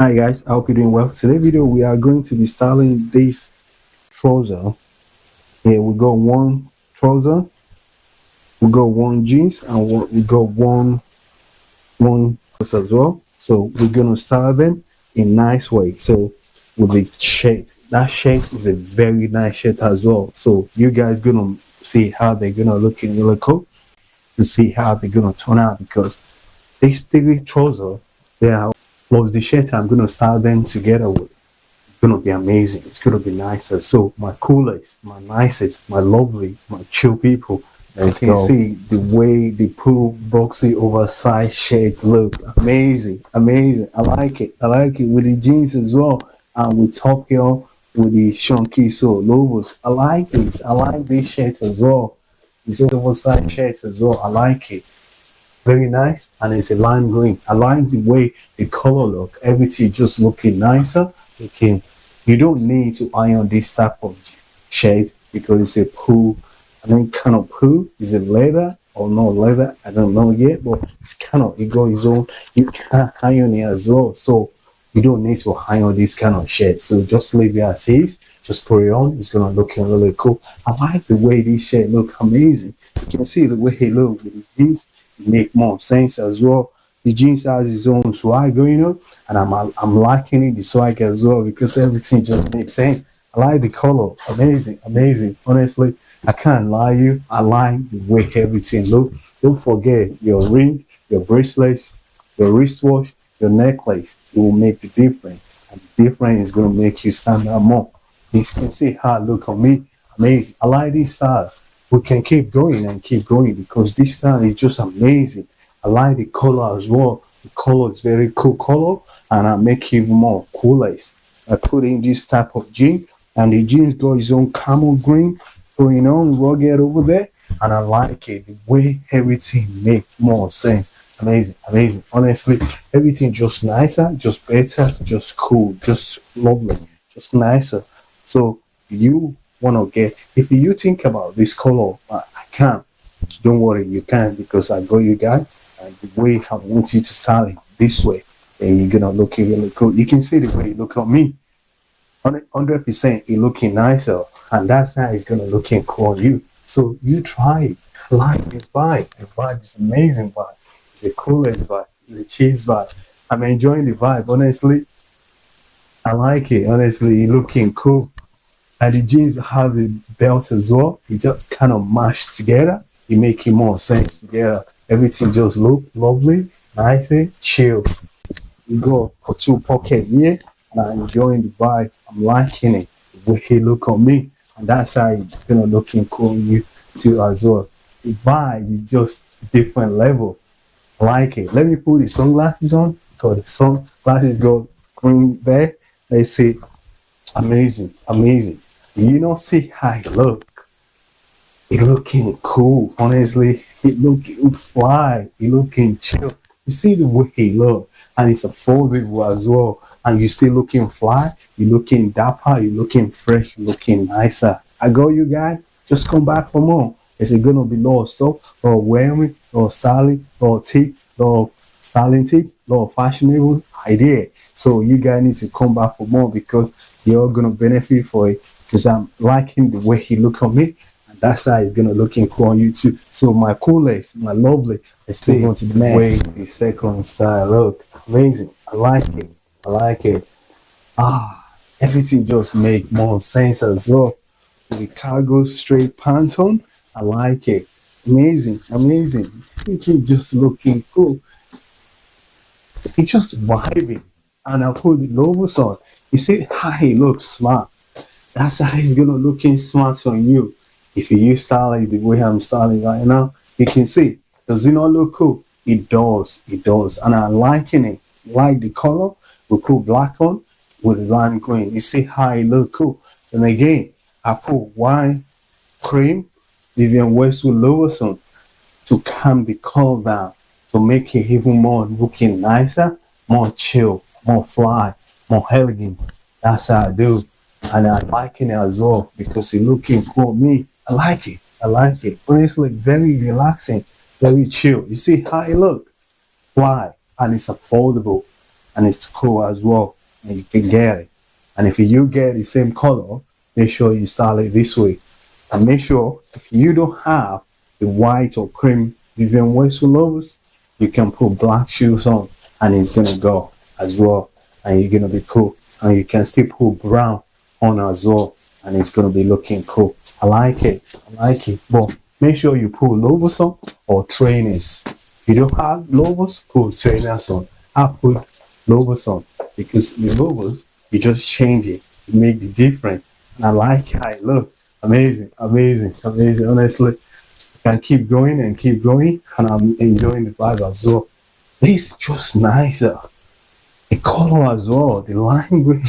Hi guys, I hope you're doing well. Today video we are going to be styling this trouser. Here we got one trouser, we got one jeans, and we got one as well. So we're gonna style them in nice way. So with the shirt, that shirt is a very nice shirt as well. So you guys gonna see how they're gonna look in really cool to see how they're gonna turn out because these three trousers they are plus the shirt I'm gonna style them together with. Gonna be amazing. It's gonna be nicer. So my coolest, my nicest, my lovely, my chill people. Let's go. See the way the pool boxy oversized shirt look. Amazing, amazing. I like it. I like it with the jeans as well. And with top here with the Sharkcoolstyles logos. I like it. I like this shirt as well. This oversized shirt as well. I like it. Very nice, and it's a lime green. I like the way the color look. Everything just looking nicer. You don't need to iron this type of shade because it's a pool. I mean, kind of pool. Is it leather or not leather? I don't know yet, but it's kind of, it got its own. You can iron it as well, so you don't need to iron this kind of shade. So just leave it as is. Just put it on. It's gonna look really cool. I like the way this shade look amazing. You can see the way it look with these. Make more sense as well. The jeans has its own swag going on, and I'm liking it, the swag as well, because everything just makes sense. I like the color. Amazing, amazing. Honestly, I can't lie you. I like the way everything look. Don't forget your ring, your bracelets, your wristwatch, your necklace. It will make the difference, and the difference is going to make you stand out more. You can see how it look on me. Amazing. I like this style. We can keep going and keep going because this style is just amazing. I like the color as well. The color is very cool color, and I make it even more coolest. I put in this type of jean, and the jeans got its own camel green going on rugged over there, and I like it. The way everything makes more sense. Amazing, amazing. Honestly, everything just nicer, just better, just cool, just lovely, just nicer. So you want to get, if you think about this color, I can't, don't worry, you can, because I got you guys, and the way I want you to style it this way, and you're gonna look really cool. You can see the way you look at me 100%. It looking nicer, and that's how it's gonna look cool on you. So you try it. I like this vibe. The vibe is amazing vibe. It's the coolest vibe. It's the cheese vibe. I'm enjoying the vibe. Honestly, I like it. Honestly, it looking cool. And the jeans have the belt as well. It just kind of mash together. It make it more sense together. Everything just look lovely, nice, chill. You go for two pocket here, and I'm enjoying the vibe. I'm liking it. The way he look on me, and that's how it's gonna looking cool on you too as well. The vibe is just different level. I like it. Let me put the sunglasses on because the sunglasses go green there. Let's see. Amazing, amazing. You know, see how it look. It looking cool. Honestly, it looking fly. It looking chill. You see the way he look, and it's affordable as well. And you still looking fly. You looking dapper. You looking fresh. You looking nicer. I go, you guys. Just come back for more. Is it gonna be lot of stuff, or wearing, or styling, or tips, or styling tips, or fashionable idea? So you guys need to come back for more because you're gonna benefit for it. Because I'm liking the way he look on me, and that's how he's gonna looking cool on you too. So my coolest, my lovely, let's move on to the next. Way the second style look amazing. I like it. I like it. Everything just make more sense as well. With the cargo straight pants on, I like it. Amazing, amazing. Everything just looking cool. It's just vibing, and I put the logos on. You see how he looks smart. That's how he's gonna looking smart on you. If you style it the way I'm styling right now, you can see. Does it not look cool? It does. It does. And I'm liking it. Like the color. We put black on with lime green. You see how it look cool. And again, I put white cream, Vivian Westwood logos on to calm the color down, to make it even more looking nicer, more chill, more fly, more elegant. That's how I do. And I'm liking it as well because it's looking cool on me. I like it. I like it. Honestly, very relaxing, very chill. You see how it look? Fly, and it's affordable. and it's cool as well, and you can get it. And if you get the same color, make sure you style it this way. And make sure if you don't have the white or cream Vivian Westwood logos, you can put black shoes on and it's gonna go as well, and you're gonna be cool. And you can still put brown on as well, and it's gonna be looking cool. I like it. I like it. But make sure you put logos on or trainers. If you don't have logos, put trainers on. I put logos on because the logos, you just change it, you make it different. And I like how it looks. Amazing, amazing, amazing. Honestly, I can keep going and keep going, and I'm enjoying the vibe as well. This is just nicer. The color as well, the lime green.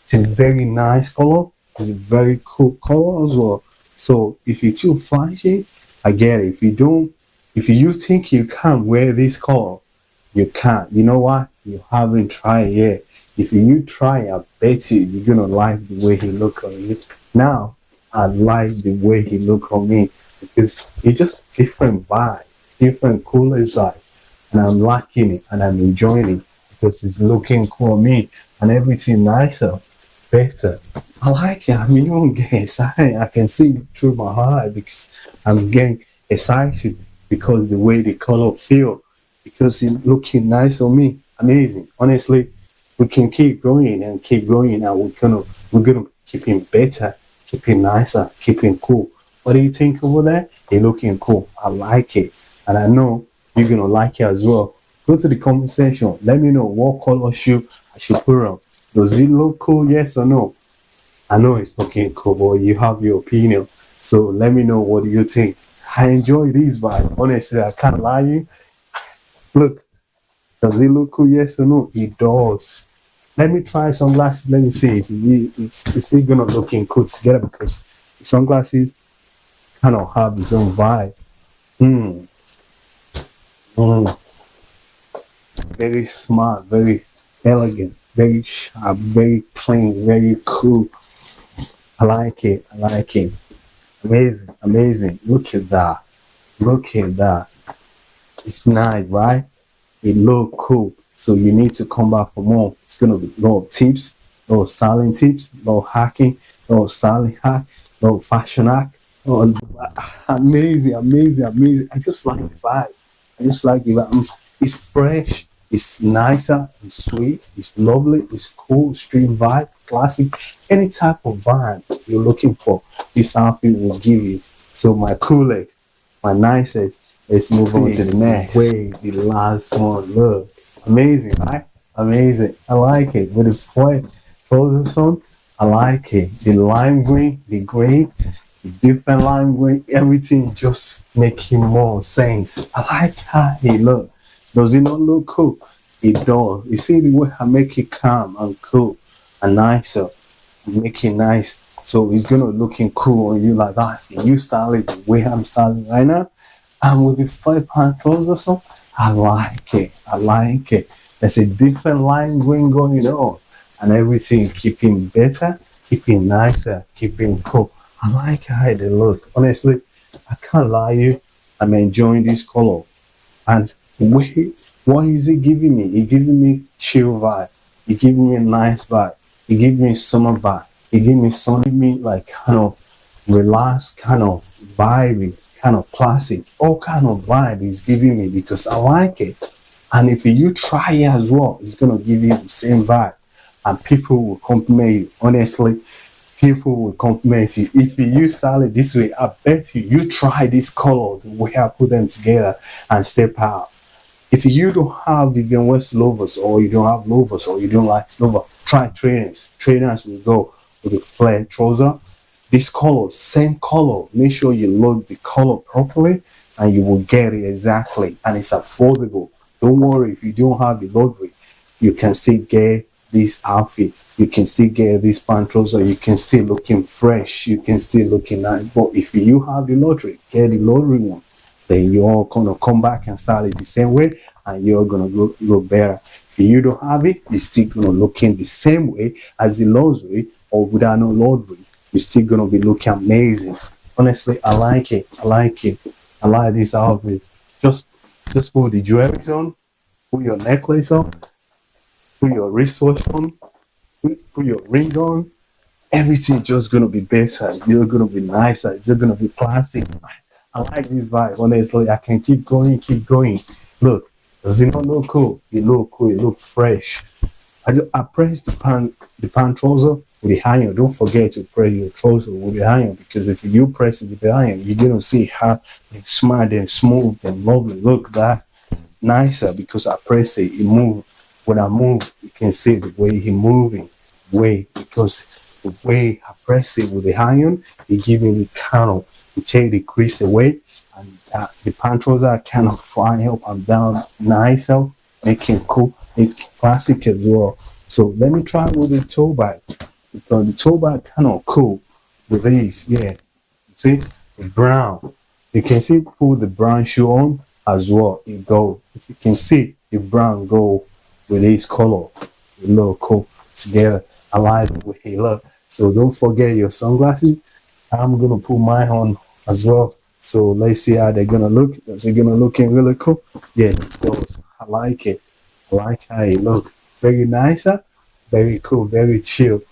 It's a very nice color. It's a very cool color as well. So if you're too flashy, I get it. If you don't, if you think you can't wear this color, you can't. You know what? You haven't tried yet. If you try, I bet you're gonna like the way he look on you. Now, I like the way he look on me because it's just different vibe, different cooler vibe, and I'm liking it and I'm enjoying it because it's looking cool on me and everything nicer, better. I like it. I'm even getting excited. I can see it through my eye because I'm getting excited because the way the color feel, because it's looking nice on me. Amazing. Honestly, we can keep going and keep going, and we're gonna keep it better, keep it nicer, keep it cool. What do you think over there? It's looking cool. I like it, and I know you're gonna like it as well. Go to the comment section. Let me know what color shoe I should put on. Does it look cool? Yes or no? I know it's looking cool, but you have your opinion. So let me know what do you think. I enjoy this vibe. Honestly, I can't lie you. Look, does it look cool? Yes or no? It does. Let me try sunglasses. Let me see if it's still gonna looking cool together because sunglasses kind of have its own vibe. Mm. Mm. Very smart, very elegant, very sharp, very clean, very cool. I like it. I like it. Amazing, amazing. Look at that. Look at that. It's nice, right? It look cool. So you need to come back for more. It's gonna be a lot of tips, a lot of styling tips, a lot of hacking, a lot of styling hack, a lot of fashion hack. Oh, amazing, amazing, amazing. I just like the vibe. I just like the vibe. It's fresh, it's nicer, it's sweet, it's lovely, it's cool, street vibe, classic. Any type of vibe you're looking for, this outfit will give you. So my coolest, my nicest, let's move on to the next. Wait, the last one. Look, amazing, right? Amazing. I like it. With the frozen on, I like it. The lime green, the green, the different lime green, everything just making more sense. I like how it look. Does it not look cool? It does. You see the way I make it calm and cool and nicer, make it nice. So it's gonna looking cool on you like that. If you style it the way I'm styling right now, and with the 5-pound trousers on, I like it. I like it. There's a different line green going on, and everything keeping better, keeping nicer, keeping cool. I like how they look. Honestly, I can't lie you. I'm enjoying this color. And wait, what is it giving me? It giving me chill vibe. It giving me a nice vibe. It giving me summer vibe. It giving me something me like kind of relaxed, kind of vibey, kind of classic. All kind of vibe is giving me because I like it. And if you try it as well, it's gonna give you the same vibe. And people will compliment you. Honestly, people will compliment you. If you style it this way, I bet you try this color, the way I put them together and step out. If you don't have Vivian West lovers, or you don't have lovers, or you don't like lover, try trainers. Trainers will go with a flare trouser. This color, same color. Make sure you load the color properly and you will get it exactly. And it's affordable. Don't worry if you don't have the lottery. You can still get this outfit. You can still get this pant trouser. You can still looking fresh. You can still looking nice. But if you have the lottery, get the lottery one. Then you're gonna come back and start it the same way, and you're gonna look better. If you don't have it, you're still gonna look in the same way as the lottery, or without no lottery, you're still gonna be looking amazing. Honestly, I like it. I like it. I like this outfit. Just put the jewelry on, put your necklace on, put your wristwatch on, put your ring on. Everything just gonna be better. It's just gonna be nicer. It's just gonna be classic. I like this vibe. Honestly, I can keep going, keep going. Look, does it not look cool? It look cool. It look fresh. I press the pant trouser with the iron. Don't forget to press your trouser with the iron, because if you press it with the iron, you're gonna see how it's smart and smooth and lovely. Look, that nicer because I press it. It move. When I move, you can see the way he moving. Way, because the way I press it with the iron, it give me the kind of, it take the crease away, and the pant trouser kind of fly up and down nicer, making cool, make classic as well. So let me try with the toe bag, because the toe bag kind of cool with these. Yeah, see the brown. You can see put the brown shoe on as well. It go. If you can see the brown go with this color, it look cool together. I like the way it look. So don't forget your sunglasses. I'm gonna put mine on as well. So let's see how they're gonna look. Is it gonna looking really cool? Yeah, it does. I like it. I like how it look. Very nicer, very cool, very chill.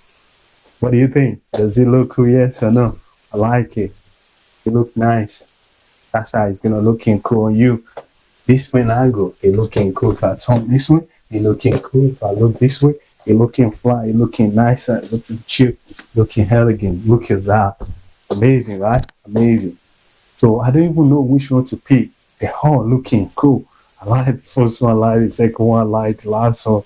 What do you think? Does it look cool? Yes or no? I like it. It look nice. That's how it's gonna looking cool on you. This way angle, it looking cool. If I turn this way, it looking cool. If I look this way, it looking fly, it looking nicer, it looking cheap, looking elegant. Look at that. Amazing, right? Amazing. So I don't even know which one to pick. They're all looking cool. I like the first one, I like the second one, I like the last one.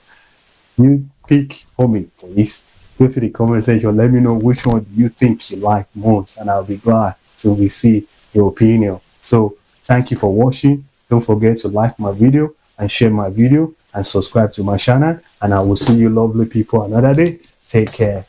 You pick for me, please. Go to the comment section. Let me know which one you think you like most, and I'll be glad to receive your opinion. So thank you for watching. Don't forget to like my video and share my video and subscribe to my channel. And I will see you lovely people another day. Take care.